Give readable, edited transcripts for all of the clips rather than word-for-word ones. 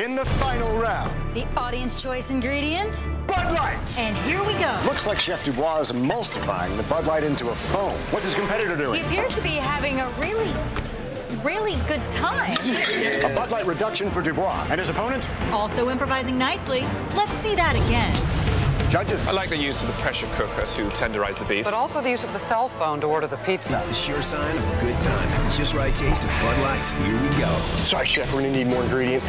in the final round. The audience choice ingredient? Bud Light! And here we go. Looks like Chef Dubois is emulsifying the Bud Light into a foam. What's his competitor doing? He appears to be having a really good time. A Bud Light reduction for Dubois. And his opponent? Also improvising nicely. Let's see that again. Judges. I like the use of the pressure cooker to tenderize the beef. But also the use of the cell phone to order the pizza. It's the sure sign of a good time. It's just right taste of Bud Light. Here we go. Sorry, Chef, we're gonna need more ingredient.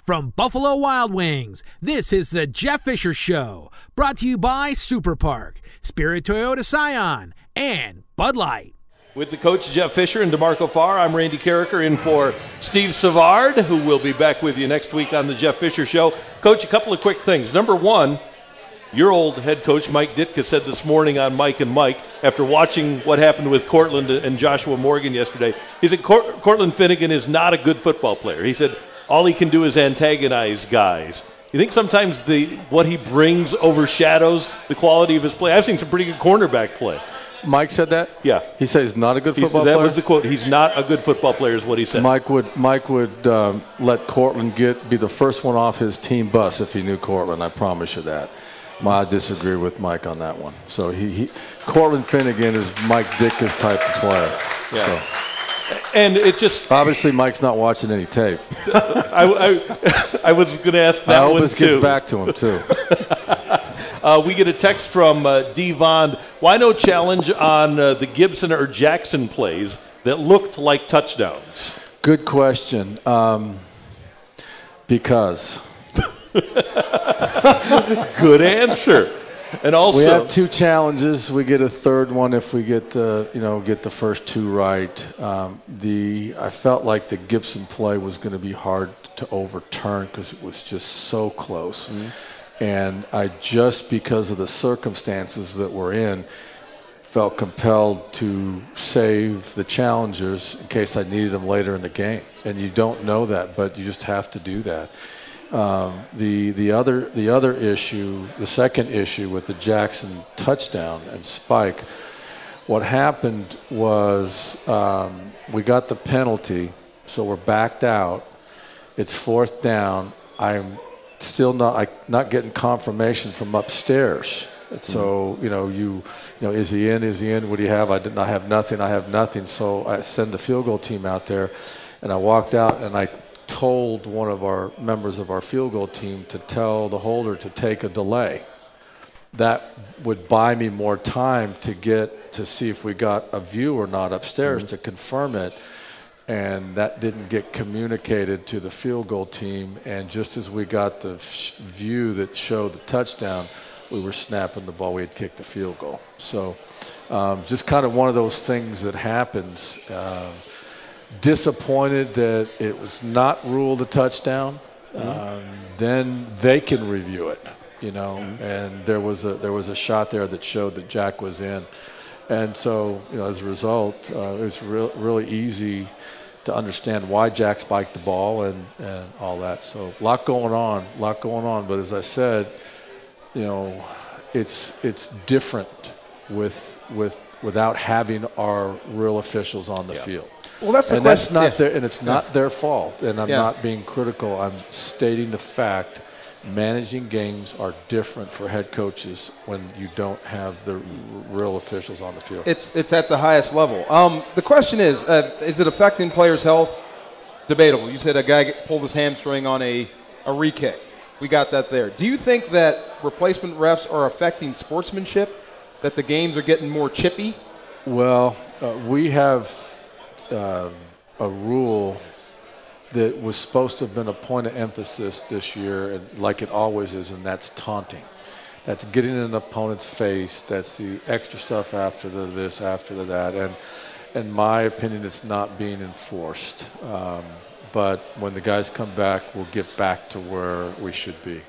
From Buffalo Wild Wings, this is the Jeff Fisher Show, brought to you by Super Park, Spirit Toyota Scion, and Bud Light. With the coach, Jeff Fisher and DeMarco Farr, I'm Randy Carricker in for Steve Savard, who will be back with you next week on the Jeff Fisher Show. Coach, a couple of quick things. Number one, your old head coach, Mike Ditka, said this morning on Mike and Mike, after watching what happened with Cortland and Joshua Morgan yesterday, he said Cortland Finnegan is not a good football player. He said all he can do is antagonize guys. You think sometimes what he brings overshadows the quality of his play? I've seen some pretty good cornerback play. Mike said that? Yeah. He said he's not a good football player? That was the quote. He's not a good football player is what he said. Mike would let Cortland be the first one off his team bus if he knew Cortland. I promise you that. I disagree with Mike on that one. So Cortland Finnegan is Mike Ditka's type of player. Yeah. So. And it just... Obviously, Mike's not watching any tape. I was going to ask that one, too. I hope this gets back to him, too. We get a text from D. Vaughn. Why no challenge on the Gibson or Jackson plays that looked like touchdowns? Good question. Because. Good answer. And also, we have two challenges. We get a third one if we get the first two right. I felt like the Gibson play was going to be hard to overturn because it was just so close. Mm-hmm. And I just, because of the circumstances that we're in, felt compelled to save the challengers in case I needed them later in the game. And you don't know that, but you just have to do that. The other issue, the second issue with the Jackson touchdown and spike, what happened was we got the penalty, so we're backed out. It's fourth down. I'm still not getting confirmation from upstairs. So, is he in? Is he in? What do you have? I have nothing. So I send the field goal team out there, and I walked out and I told one of our members of our field goal team to tell the holder to take a delay. That would buy me more time to see if we got a view or not upstairs to confirm it. And that didn't get communicated to the field goal team. And just as we got the view that showed the touchdown, we were snapping the ball. We had kicked the field goal. So just kind of one of those things that happens. Disappointed that it was not ruled a touchdown. Then they can review it, And there was a shot there that showed that Jack was in. And so, as a result, it was really easy to understand why Jack spiked the ball and all that. So a lot going on. But as I said, it's different without having our real officials on the field. Well, that's the question. That's not it's not their fault. And I'm not being critical. I'm stating the fact. Managing games are different for head coaches when you don't have the real officials on the field. It's at the highest level. The question is it affecting players' health? Debatable. You said a guy pulled his hamstring on a re-kick. We got that there. Do you think that replacement refs are affecting sportsmanship, that the games are getting more chippy? Well, we have a rule that was supposed to have been a point of emphasis this year, and like it always is, and that's taunting. That's getting in an opponent's face. That's the extra stuff after this, after that. And in my opinion, it's not being enforced. But when the guys come back, we'll get back to where we should be.